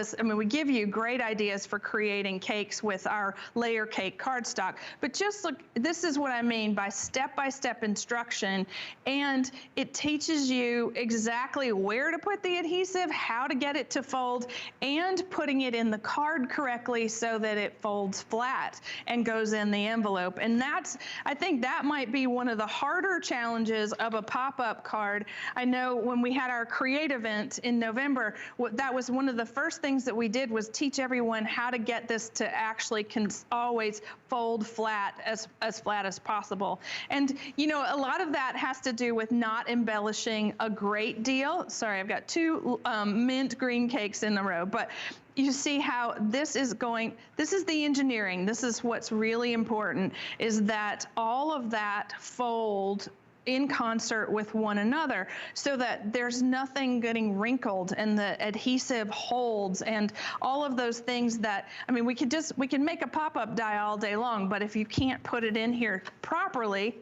We give you great ideas for creating cakes with our layer cake cardstock, but just look, this is what I mean by step-by-step instruction, and it teaches you exactly where to put the adhesive, how to get it to fold, and putting it in the card correctly so that it folds flat and goes in the envelope. And I think that might be one of the harder challenges of a pop-up card. I know when we had our Create event in November, that was one of the first things that we did was teach everyone how to get this to actually always fold flat, as flat as possible. And a lot of that has to do with not embellishing a great deal. Sorry, I've got 2 mint green cakes in a row, but you see how this is the engineering. This is what's really important, is that all of that fold in concert with one another so that there's nothing getting wrinkled and the adhesive holds and all of those things that, we can make a pop-up die all day long, but if you can't put it in here properly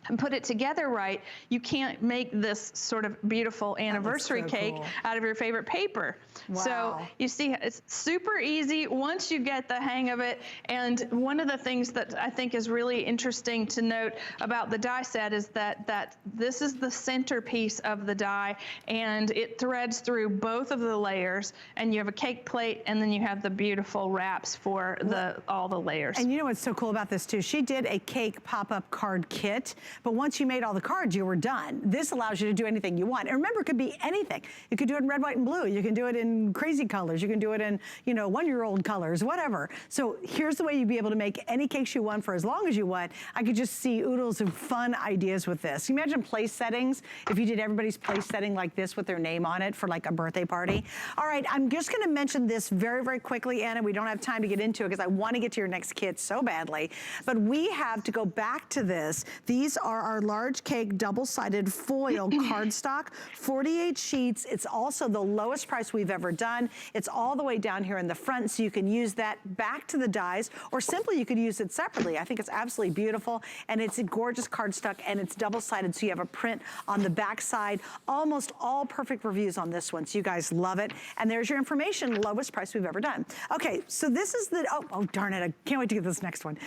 and put it together right, you can't make this sort of beautiful anniversary cake out of your favorite paper. Wow. So you see, it's super easy once you get the hang of it. And one of the things that I think is really interesting to note about the die set is that this is the centerpiece of the die, and it threads through both of the layers, and you have a cake plate, and then you have the beautiful wraps for all the layers. And you know what's so cool about this too? She did a cake pop-up card kit, but once you made all the cards, you were done. This allows you to do anything you want. And remember, it could be anything. You could do it in red, white, and blue. You can do it in crazy colors. You can do it in, 1-year-old colors, whatever. So here's the way you'd be able to make any cakes you want for as long as you want. I could just see oodles of fun ideas with this. Can you imagine place settings if you did everybody's place setting like this with their name on it for like a birthday party? All right, I'm just gonna mention this very, very quickly, Anna. We don't have time to get into it because I want to get to your next kit so badly. But we have to go back to this. These are our large cake double-sided foil cardstock, 48 sheets. It's also the lowest price we've ever done. It's all the way down here in the front, so you can use that back to the dies, or simply you could use it separately. I think it's absolutely beautiful, and it's a gorgeous cardstock, and it's double-sided, so you have a print on the back side. Almost all perfect reviews on this one, so you guys love it. And there's your information, lowest price we've ever done. Okay, so this is the, oh darn it, I can't wait to get this next one.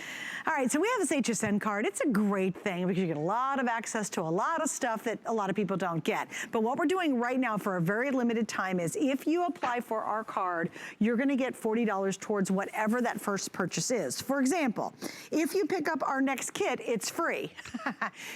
All right, so we have this HSN card. It's a great thing because you get a lot of access to a lot of stuff that a lot of people don't get. But what we're doing right now for a very limited time is if you apply for our card, you're gonna get $40 towards whatever that first purchase is. For example, if you pick up our next kit, it's free.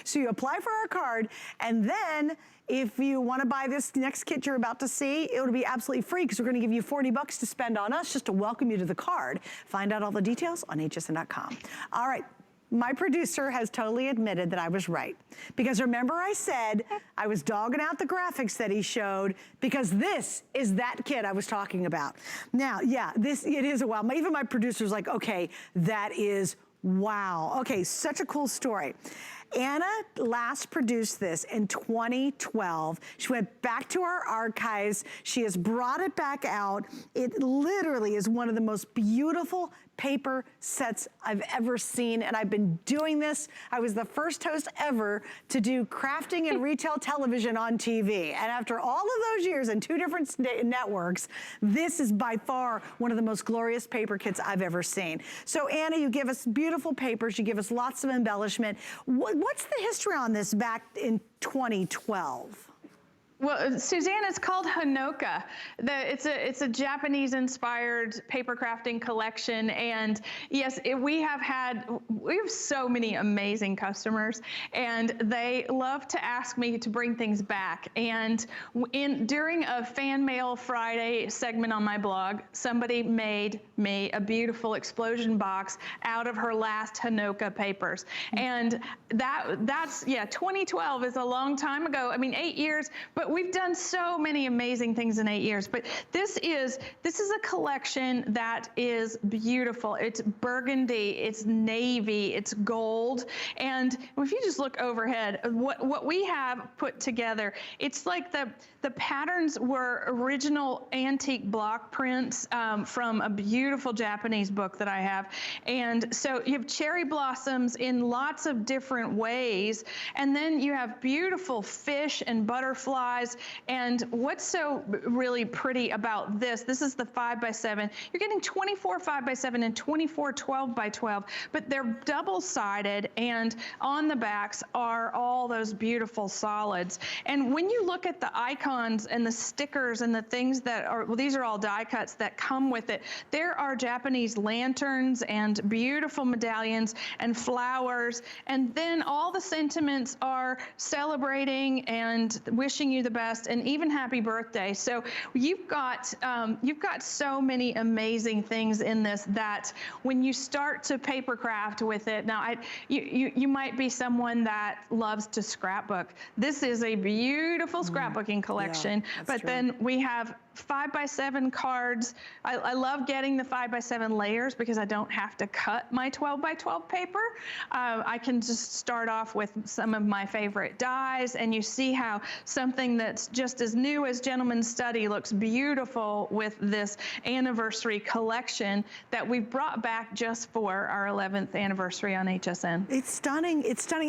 So you apply for our card, and then if you want to buy this next kit you're about to see, it'll be absolutely free because we're going to give you $40 to spend on us just to welcome you to the card. Find out all the details on hsn.com. All right. My producer has totally admitted that I was right. Because remember I said I was dogging out the graphics that he showed because this is that kit I was talking about. Now, yeah, it is a wow. Even my producer's like, okay, that is wow. Okay, such a cool story. Anna last produced this in 2012. She went back to our archives. She has brought it back out. It literally is one of the most beautiful paper sets I've ever seen, and I've been doing this. I was the first host ever to do crafting and retail television on TV, and after all of those years and 2 different networks, this is by far one of the most glorious paper kits I've ever seen. So Anna, you give us beautiful papers, you give us lots of embellishment. What's the history on this back in 2012? Well, Suzanne, it's called Honoka. It's a Japanese-inspired paper crafting collection, and yes, we have so many amazing customers, and they love to ask me to bring things back. And during a Fan Mail Friday segment on my blog, somebody made me a beautiful explosion box out of her last Honoka papers, and that's 2012 is a long time ago. I mean, 8 years, but we've done so many amazing things in 8 years, but this is a collection that is beautiful. It's burgundy, it's navy, it's gold, and if you just look overhead, what we have put together, it's like the patterns were original antique block prints from a beautiful Japanese book that I have, and so you have cherry blossoms in lots of different ways, and then you have beautiful fish and butterflies. And what's so really pretty about this is the 5x7. You're getting 24 5x7 and 24 12x12, but they're double-sided, and on the backs are all those beautiful solids. And when you look at the icons and the stickers and the things that are, well, these are all die cuts that come with it. There are Japanese lanterns and beautiful medallions and flowers, and then all the sentiments are celebrating and wishing you the best, and even happy birthday. So you've got so many amazing things in this that when you start to paper craft with it, now you might be someone that loves to scrapbook. This is a beautiful scrapbooking collection, but true. Then we have 5x7 cards. I love getting the 5x7 layers because I don't have to cut my 12x12 paper. I can just start off with some of my favorite dies, and you see how something that's just as new as Gentleman's Study looks beautiful with this anniversary collection that we've brought back just for our 11th anniversary on HSN. It's stunning,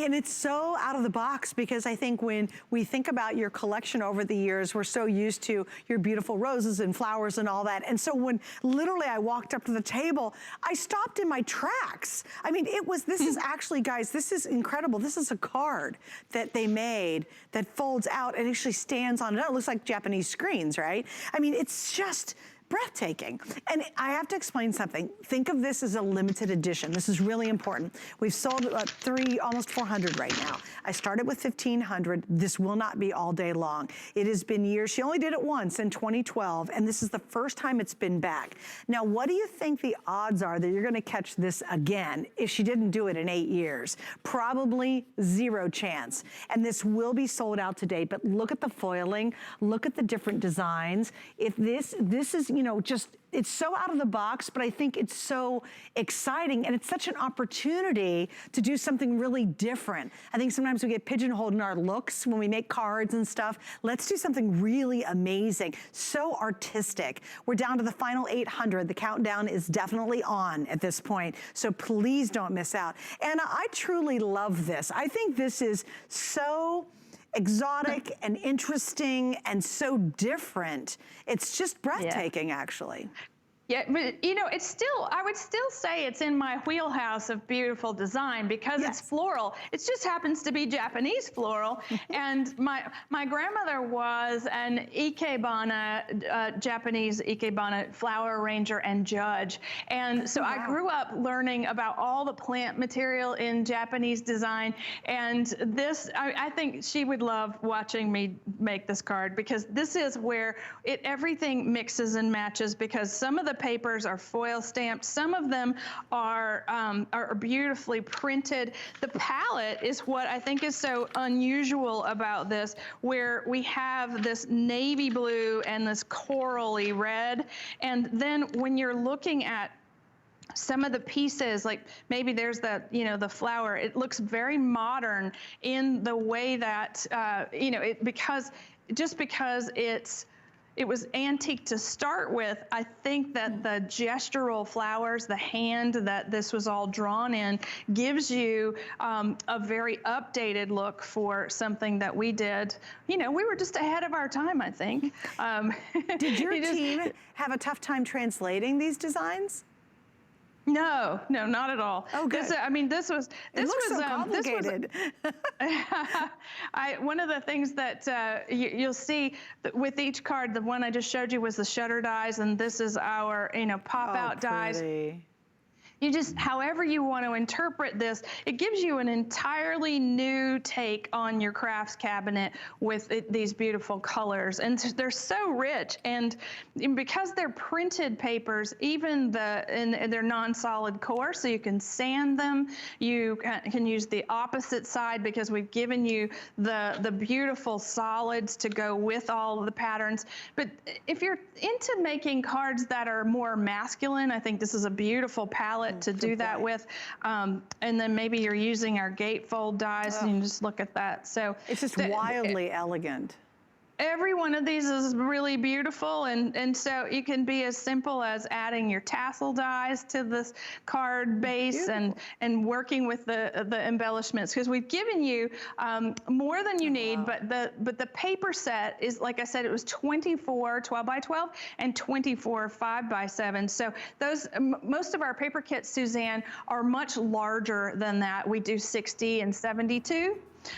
and it's so out of the box because I think when we think about your collection over the years, we're so used to your beautiful roses and flowers and all that. And so when literally I walked up to the table, I stopped in my tracks. I mean, this is actually, guys, this is incredible. This is a card that they made that folds out and actually stands on it. It looks like Japanese screens, right? I mean, it's just breathtaking. And I have to explain something. Think of this as a limited edition. This is really important. We've sold almost 400 right now. I started with 1,500. This will not be all day long. It has been years. She only did it once in 2012, and this is the first time it's been back. Now, what do you think the odds are that you're going to catch this again if she didn't do it in 8 years? Probably 0 chance. And this will be sold out today, but look at the foiling. Look at the different designs. If this is, you know, just, it's so out of the box, but I think it's so exciting and it's such an opportunity to do something really different. I think sometimes we get pigeonholed in our looks when we make cards and stuff. Let's do something really amazing, so artistic. We're down to the final 800. The countdown is definitely on at this point, so please don't miss out. Anna, I truly love this. I think this is so exotic and interesting and so different. It's just breathtaking, actually. Yeah, but you know, it's still, I would still say it's in my wheelhouse of beautiful design because it's floral. It just happens to be Japanese floral. And my grandmother was an ikebana, Japanese ikebana flower arranger and judge. And so I grew up learning about all the plant material in Japanese design. And this, I think she would love watching me make this card because this is where everything mixes and matches because some of the papers are foil stamped. Some of them are beautifully printed. The palette is what I think is so unusual about this, where we have this navy blue and this corally red. And then when you're looking at some of the pieces, like maybe there's that, you know, the flower, it looks very modern in the way that, you know, because it was antique to start with. I think that the gestural flowers, the hand that this was all drawn in, gives you a very updated look for something that we did. You know, we were just ahead of our time, I think. Did your team have a tough time translating these designs? No, not at all. Oh, good. This was so complicated. One of the things that you'll see that with each card, the one I just showed you was the shutter dies, and this is our, you know, pop out dies. You just, however you want to interpret this, it gives you an entirely new take on your crafts cabinet with these beautiful colors. And they're so rich. And because they're printed papers, even they're non-solid core, so you can sand them. You can use the opposite side because we've given you the beautiful solids to go with all of the patterns. But if you're into making cards that are more masculine, I think this is a beautiful palette to do that with. And then maybe you're using our gatefold dies and you just look at that. So it's just wildly elegant. Every one of these is really beautiful, and so you can be as simple as adding your tassel dies to this card base and working with the embellishments, because we've given you more than you need, but the paper set is, like I said, it was 24 12 by 12 and 24 5 by 7. So those most of our paper kits, Suzanne, are much larger than that. We do 60 and 72.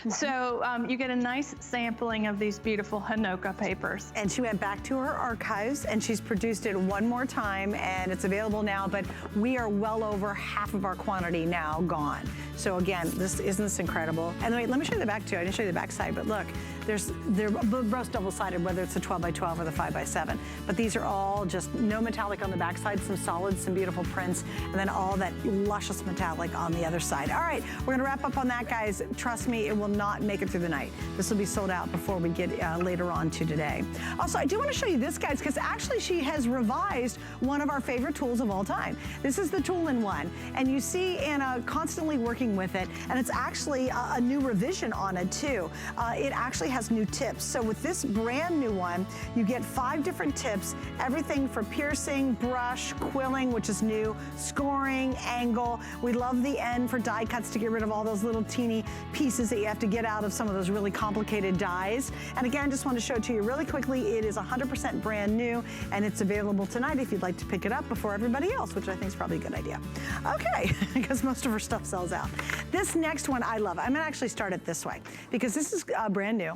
So you get a nice sampling of these beautiful Honoka papers. And she went back to her archives and she's produced it one more time, and it's available now, but we are well over half of our quantity now gone. So again, isn't this incredible? And wait, let me show you the back too. I didn't show you the back side, but look, they're both double-sided, whether it's the 12 by 12 or the 5 by 7. But these are all just no metallic on the back side, some solids, some beautiful prints, and then all that luscious metallic on the other side. All right, we're gonna wrap up on that, guys. Trust me, it will not make it through the night. This will be sold out before we get later on to today. Also, I do want to show you this, guys, because actually she has revised one of our favorite tools of all time. This is the Tool-in-One, and you see Anna constantly working with it, and it's actually a new revision on it too. It actually has new tips. So with this brand new one, you get 5 different tips, everything for piercing, brush, quilling, which is new, scoring, angle. We love the end for die cuts to get rid of all those little teeny pieces that you have to get out of some of those really complicated dies. And again, just want to show it to you really quickly. It is 100% brand new, and it's available tonight if you'd like to pick it up before everybody else, which I think is probably a good idea. Okay, because most of her stuff sells out. This next one I love. I'm gonna actually start it this way because this is brand new.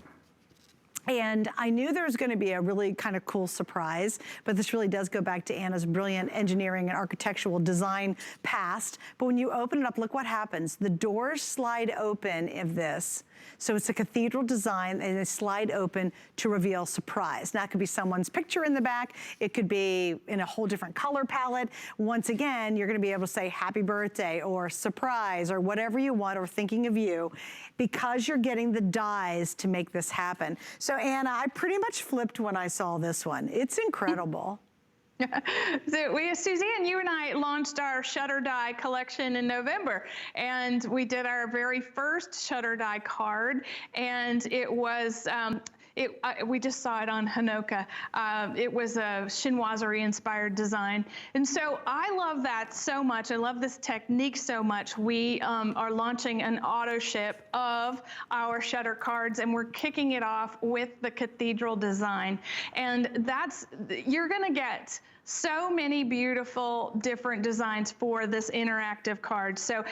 And I knew there was going to be a really kind of cool surprise, but this really does go back to Anna's brilliant engineering and architectural design past. But when you open it up, look what happens. The doors slide open of this. So it's a cathedral design, and they slide open to reveal surprise. Now, it could be someone's picture in the back. It could be in a whole different color palette. Once again, you're going to be able to say happy birthday or surprise or whatever you want, or thinking of you, because you're getting the dies to make this happen. So Anna, I pretty much flipped when I saw this one. It's incredible. So Suzanne, you and I launched our shutter die collection in November, and we did our very first shutter die card, and it was we just saw it on Honoka. It was a chinoiserie-inspired design. And so I love that so much. I love this technique so much. We are launching an auto ship of our shutter cards, and we're kicking it off with the Cathedral design. And you're going to get so many beautiful different designs for this interactive card. So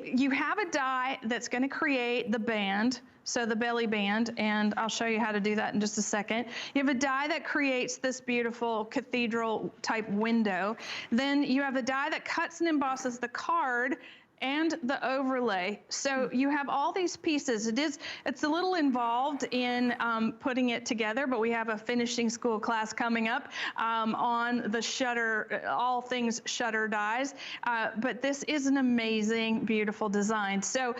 you have a die that's going to create the band, so the belly band, and I'll show you how to do that in just a second. You have a die that creates this beautiful cathedral type window. Then you have a die that cuts and embosses the card and the overlay. So you have all these pieces. It's a little involved in putting it together, but we have a finishing school class coming up on the shutter, all things shutter dies. But this is an amazing, beautiful design. So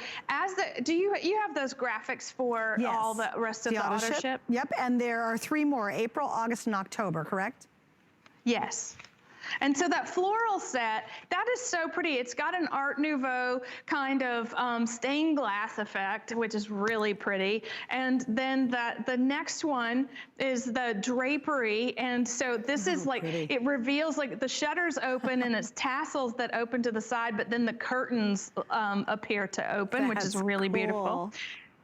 do you have those graphics for all the rest of the auto ship? Yep, and there are 3 more, April, August, and October, correct? Yes. And so that floral set, that is so pretty. It's got an Art Nouveau kind of stained glass effect, which is really pretty. And then the next one is the drapery. And so this is like, it reveals like the shutters open and it's tassels that open to the side, but then the curtains appear to open, which is really beautiful.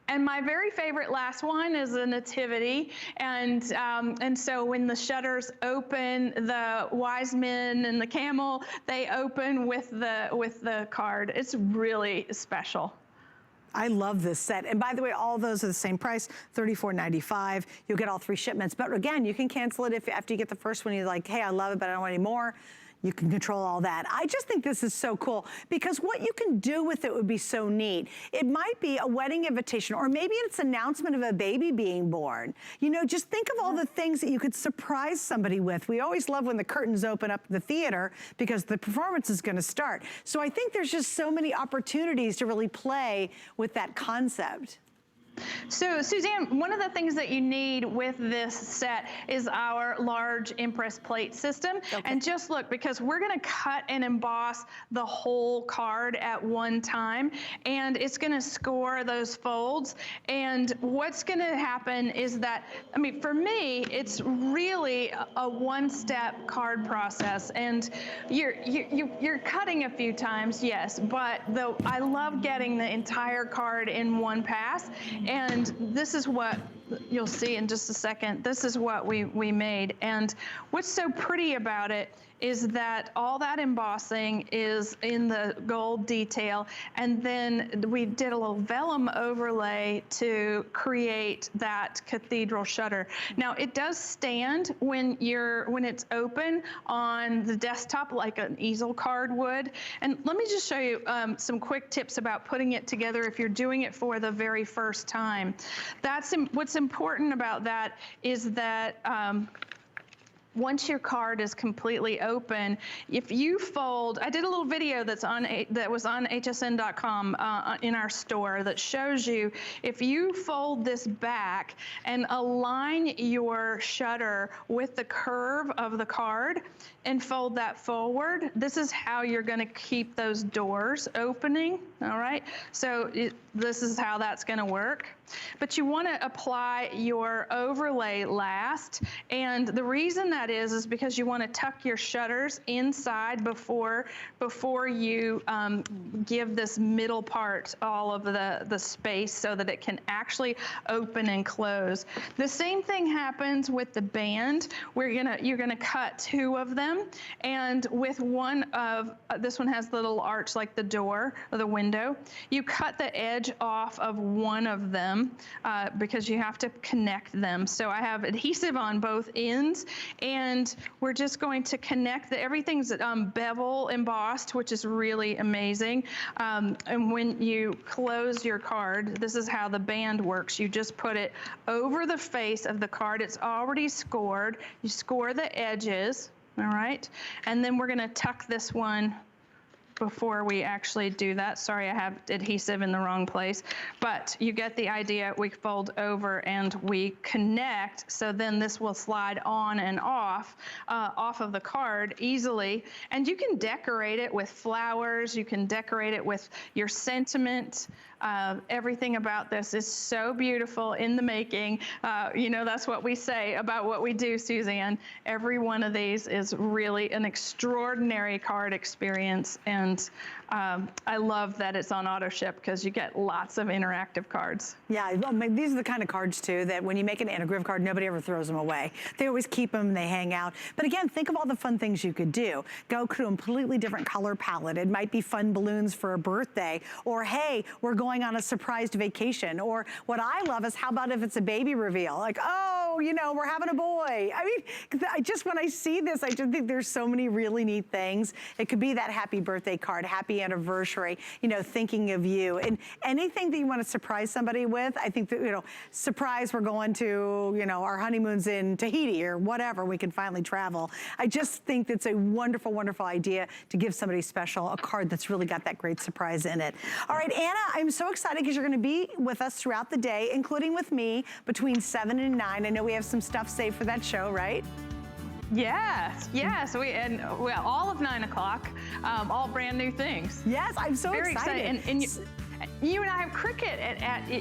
And my very favorite last one is the Nativity, and so when the shutters open, the wise men and the camel, they open with the card. It's really special. I love this set. And by the way, all those are the same price, $34.95. You'll get all 3 shipments. But again, you can cancel it after you get the first one. You're like, hey, I love it, but I don't want any more. You can control all that. I just think this is so cool because what you can do with it would be so neat. It might be a wedding invitation, or maybe it's an announcement of a baby being born. You know, just think of all the things that you could surprise somebody with. We always love when the curtains open up the theater because the performance is going to start. So I think there's just so many opportunities to really play with that concept. So Suzanne, one of the things that you need with this set is our large impress plate system. Okay. And just look, because we're going to cut and emboss the whole card at one time, and it's going to score those folds. And what's going to happen is that, I mean, for me, it's really a one-step card process. And you're cutting a few times, yes, but I love getting the entire card in one pass. And this is what you'll see in just a second. This is what we made. And what's so pretty about it is that all that embossing is in the gold detail, and then we did a little vellum overlay to create that cathedral shutter. Now it does stand when it's open on the desktop like an easel card would. And let me just show you some quick tips about putting it together if you're doing it for the very first time. What's important about that is that once your card is completely open, if you fold, I did a little video that was on hsn.com in our store that shows you if you fold this back and align your shutter with the curve of the card and fold that forward, this is how you're going to keep those doors opening. All right, so this is how that's going to work. But you want to apply your overlay last, and the reason that is because you want to tuck your shutters inside before you give this middle part all of the space so that it can actually open and close. The same thing happens with the band. You're gonna cut 2 of them, and with one of this one has the little arch like the door or the window. You cut the edge off of one of them because you have to connect them. So I have adhesive on both ends, and we're just going to connect everything's bevel embossed, which is really amazing. And when you close your card, this is how the band works. You just put it over the face of the card. It's already scored. You score the edges, all right? And then we're gonna tuck this one before we actually do that. Sorry, I have adhesive in the wrong place, but you get the idea. We fold over and we connect, so then this will slide on and off of the card easily, and you can decorate it with flowers, you can decorate it with your sentiment. Everything about this is so beautiful in the making. You know, that's what we say about what we do, Suzanne. Every one of these is really an extraordinary card experience, and I love that it's on auto ship because you get lots of interactive cards. Yeah, these are the kind of cards too that when you make an anagram card, nobody ever throws them away. They always keep them, they hang out. But again, think of all the fun things you could do. Go to a completely different color palette. It might be fun balloons for a birthday, or hey, we're going on a surprised vacation. Or what I love is, how about if it's a baby reveal? Like, oh, you know, we're having a boy. I mean, when I see this, I just think there's so many really neat things. It could be that happy birthday card, happy anniversary, you know, thinking of you. And anything that you want to surprise somebody with, I think that, you know, surprise, we're going to, you know, our honeymoon's in Tahiti or whatever, we can finally travel. I just think that's a wonderful, wonderful idea to give somebody special a card that's really got that great surprise in it. All right, Anna, I'm so excited because you're going to be with us throughout the day, including with me between 7 and 9. I know we have some stuff saved for that show, right? Yes, yes, well, all of 9 o'clock, all brand new things. Yes, I'm so Very excited. And you and I have cricket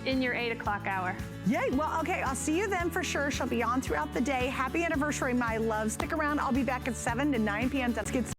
in your 8 o'clock hour. Yay, well, okay, I'll see you then for sure. She'll be on throughout the day. Happy anniversary, my love. Stick around. I'll be back at 7 to 9 p.m. Let's get